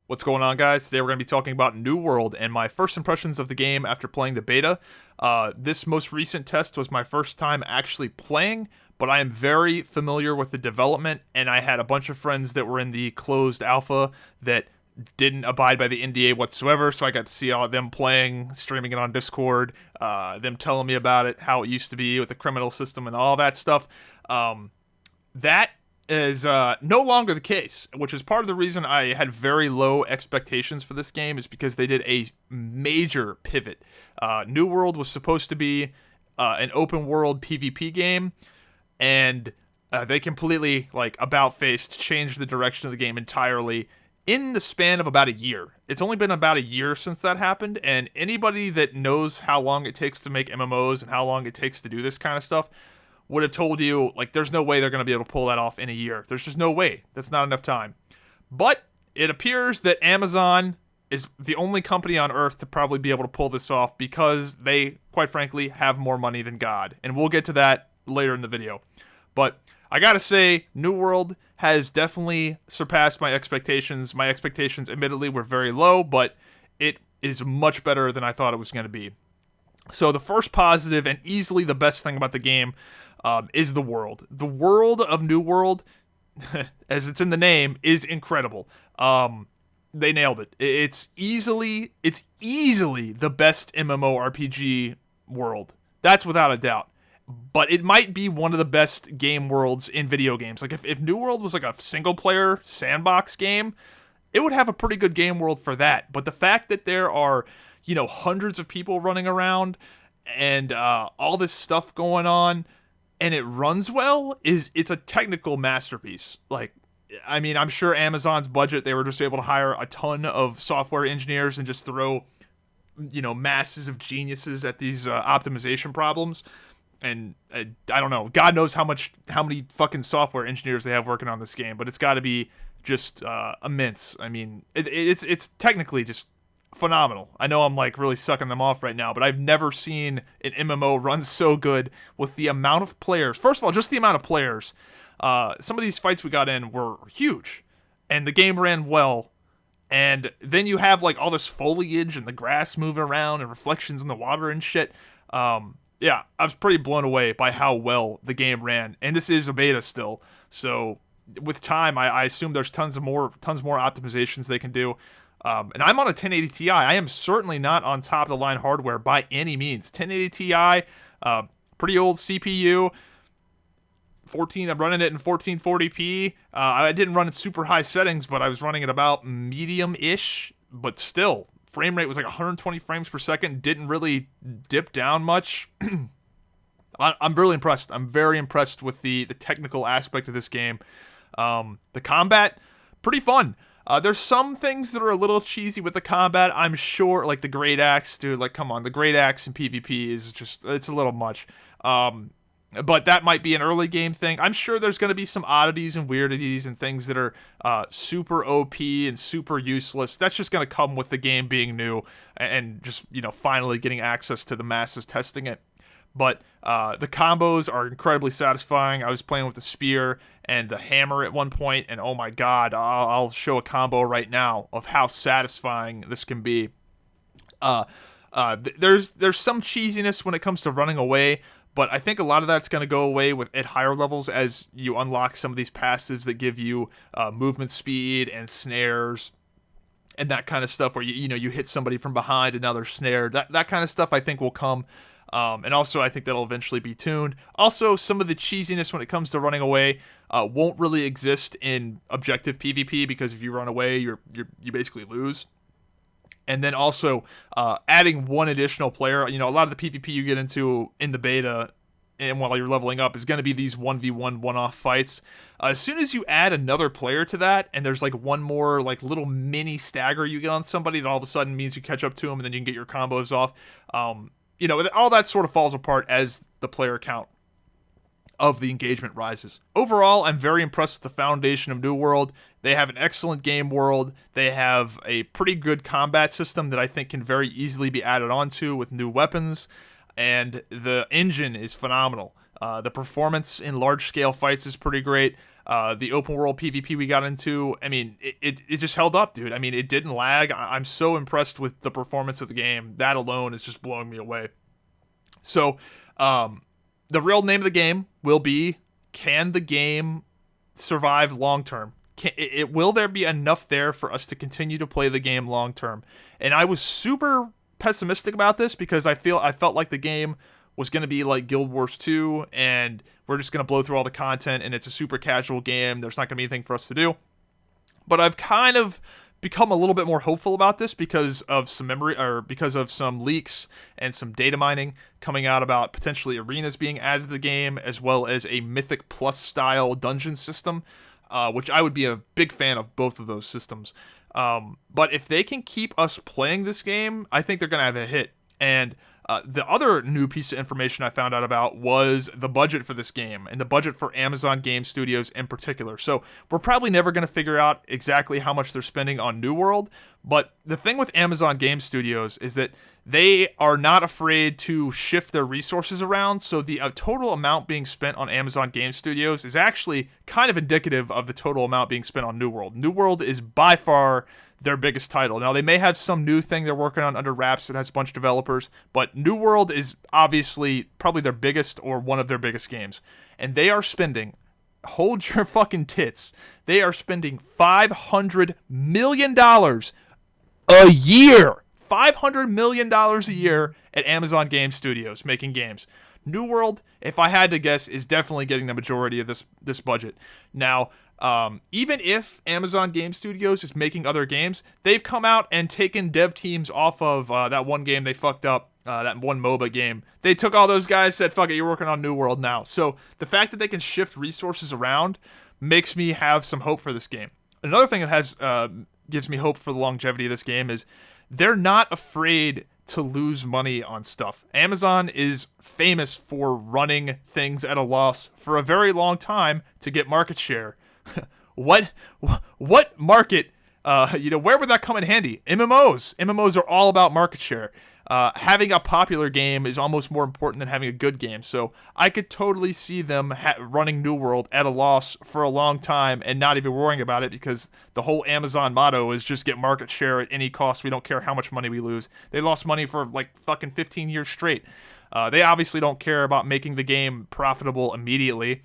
What's going on, guys? Today we're going to be talking about New World and my first impressions of the game after playing the beta. This most recent test was my first time actually playing, but I am very familiar with the development, and I had a bunch of friends that were in the closed alpha that didn't abide by the NDA whatsoever, so I got to see all of them playing, streaming it on Discord, them telling me about it, how it used to be with the criminal system and all that stuff. That is no longer the case, which is part of the reason I had very low expectations for this game, is because they did a major pivot. New World was supposed to be an open world PvP game, and they completely, like, about-faced, changed the direction of the game entirely in the span of about a year. It's only been about a year since that happened, and anybody that knows how long it takes to make MMOs and how long it takes to do this kind of stuff would have told you, like, there's no way they're going to be able to pull that off in a year. There's just no way. That's not enough time. But it appears that Amazon is the only company on Earth to probably be able to pull this off, because they, quite frankly, have more money than God. And we'll get to that later in the video. But I gotta say, New World has definitely surpassed my expectations. My expectations, admittedly, were very low, but it is much better than I thought it was going to be. So the first positive, and easily the best thing about the game, is the world. The world of New World, as it's in the name, is incredible. They nailed it. It's easily the best MMORPG world. That's without a doubt. But it might be one of the best game worlds in video games. Like, if New World was like a single-player sandbox game, it would have a pretty good game world for that. But the fact that there are, hundreds of people running around and all this stuff going on, and it runs well, it's a technical masterpiece. Like, I mean, I'm sure Amazon's budget, they were just able to hire a ton of software engineers and just throw, masses of geniuses at these optimization problems. And I don't know, God knows how many fucking software engineers they have working on this game, but it's got to be just immense. I mean, it's technically just phenomenal. I know I'm, like, really sucking them off right now, but I've never seen an MMO run so good with the amount of players. First of all, just the amount of players. Some of these fights we got in were huge, and the game ran well. And then you have, like, all this foliage and the grass moving around and reflections in the water and shit. Yeah, I was pretty blown away by how well the game ran. And this is a beta still, so with time, I assume there's tons more optimizations they can do. And I'm on a 1080 Ti. I am certainly not on top of the line hardware by any means. 1080 Ti, pretty old CPU. I'm running it in 1440p. I didn't run it super high settings, but I was running it about medium-ish. But still, frame rate was like 120 frames per second. Didn't really dip down much. I'm really impressed. I'm very impressed with the technical aspect of this game. The combat, pretty fun. There's some things that are a little cheesy with the combat, I'm sure, like the Great Axe, dude, like, come on, the Great Axe in PvP is just, it's a little much. But that might be an early game thing. I'm sure there's going to be some oddities and weirdities and things that are super OP and super useless. That's just going to come with the game being new and just, finally getting access to the masses testing it. But the combos are incredibly satisfying. I was playing with the spear and the hammer at one point, and oh my god, I'll show a combo right now of how satisfying this can be. There's some cheesiness when it comes to running away, but I think a lot of that's going to go away at higher levels as you unlock some of these passives that give you movement speed and snares and that kind of stuff, where you hit somebody from behind and now they're snared. That kind of stuff I think will come. And also, I think that'll eventually be tuned. Also, some of the cheesiness when it comes to running away won't really exist in objective PvP, because if you run away, you basically lose. And then also, adding one additional player. A lot of the PvP you get into in the beta and while you're leveling up is going to be these 1v1 one-off fights. As soon as you add another player to that, and there's like one more like little mini stagger you get on somebody, that all of a sudden means you catch up to them, and then you can get your combos off. All that sort of falls apart as the player count of the engagement rises. Overall, I'm very impressed with the foundation of New World. They have an excellent game world. They have a pretty good combat system that I think can very easily be added onto with new weapons. And the engine is phenomenal. The performance in large-scale fights is pretty great. The open world PvP we got into, I mean, it just held up, dude. I mean, it didn't lag. I'm so impressed with the performance of the game. That alone is just blowing me away. So, the real name of the game will be, can the game survive long term? Will there be enough there for us to continue to play the game long term? And I was super pessimistic about this because I felt like the game was going to be like Guild Wars 2 and we're just going to blow through all the content and it's a super casual game. There's not going to be anything for us to do. But I've kind of become a little bit more hopeful about this because of some leaks and some data mining coming out about potentially arenas being added to the game, as well as a Mythic Plus style dungeon system, which I would be a big fan of both of those systems. But if they can keep us playing this game, I think they're going to have a hit. And the other new piece of information I found out about was the budget for this game, and the budget for Amazon Game Studios in particular. So we're probably never going to figure out exactly how much they're spending on New World, but the thing with Amazon Game Studios is that they are not afraid to shift their resources around, so the total amount being spent on Amazon Game Studios is actually kind of indicative of the total amount being spent on New World. New World is by far their biggest title. Now, they may have some new thing they're working on under wraps that has a bunch of developers, but New World is obviously probably their biggest or one of their biggest games. And they are spending, hold your fucking tits, they are spending $500 million a year. $500 million a year at Amazon Game Studios making games. New World, if I had to guess, is definitely getting the majority of this budget. Now, even if Amazon Game Studios is making other games, they've come out and taken dev teams off of that one game they fucked up, that one MOBA game. They took all those guys, said, fuck it, you're working on New World now. So the fact that they can shift resources around makes me have some hope for this game. Another thing that gives me hope for the longevity of this game is they're not afraid to lose money on stuff. Amazon is famous for running things at a loss for a very long time to get market share. What market, where would that come in handy? MMOs are all about market share. Having a popular game is almost more important than having a good game. So I could totally see them running New World at a loss for a long time and not even worrying about it, because the whole Amazon motto is just get market share at any cost. We don't care how much money we lose. They lost money for like fucking 15 years straight. They obviously don't care about making the game profitable immediately.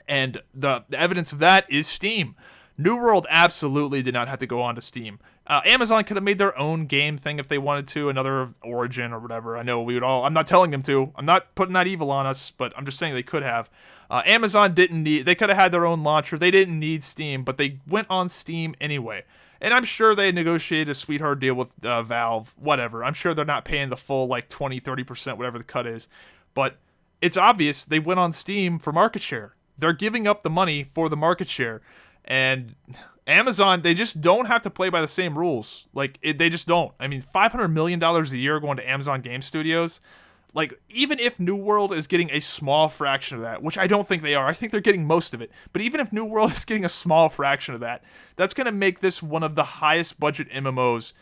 And the evidence of that is Steam. New World absolutely did not have to go on to Steam. Amazon could have made their own game thing if they wanted to, another Origin or whatever. I know we would all, I'm not telling them to. I'm not putting that evil on us, but I'm just saying they could have. Amazon they could have had their own launcher. They didn't need Steam, but they went on Steam anyway. And I'm sure they negotiated a sweetheart deal with Valve, whatever. I'm sure they're not paying the full like 20, 30%, whatever the cut is. But it's obvious they went on Steam for market share. They're giving up the money for the market share. And Amazon, they just don't have to play by the same rules. They just don't. I mean, $500 million a year going to Amazon Game Studios. Like, even if New World is getting a small fraction of that, which I don't think they are. I think they're getting most of it. But even if New World is getting a small fraction of that, that's going to make this one of the highest budget MMOs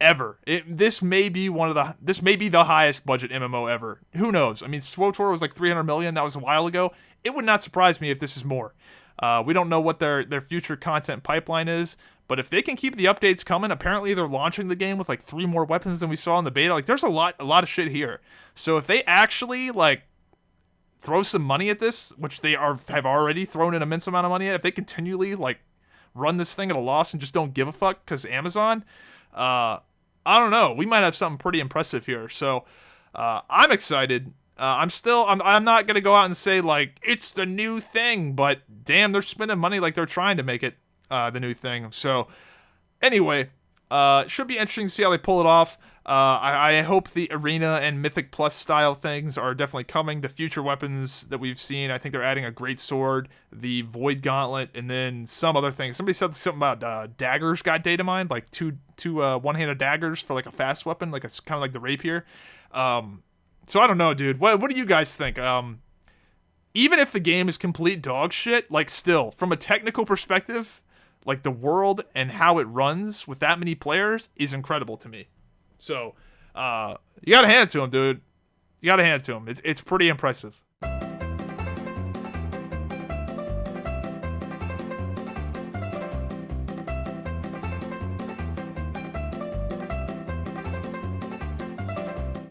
ever. This may be the highest budget MMO ever. Who knows? I mean, SWTOR was like $300 million. That was a while ago. It would not surprise me if this is more. We don't know what their future content pipeline is, but if they can keep the updates coming, apparently they're launching the game with like 3 more weapons than we saw in the beta. Like, there's a lot of shit here. So if they actually like throw some money at this, which they have already thrown an immense amount of money at, if they continually like run this thing at a loss and just don't give a fuck because Amazon, I don't know, we might have something pretty impressive here. So I'm excited. I'm not going to go out and say, like, it's the new thing, but damn, they're spending money like they're trying to make it the new thing. So, anyway, should be interesting to see how they pull it off. I hope the Arena and Mythic Plus style things are definitely coming. The future weapons that we've seen, I think they're adding a great sword, the Void Gauntlet, and then some other things. Somebody said something about daggers got data mined, like two one-handed daggers for like a fast weapon, like it's kind of like the rapier. So I don't know, dude. What do you guys think? Even if the game is complete dog shit, like still, from a technical perspective, like the world and how it runs with that many players is incredible to me. So you gotta hand it to him, dude. You gotta hand it to him. It's pretty impressive.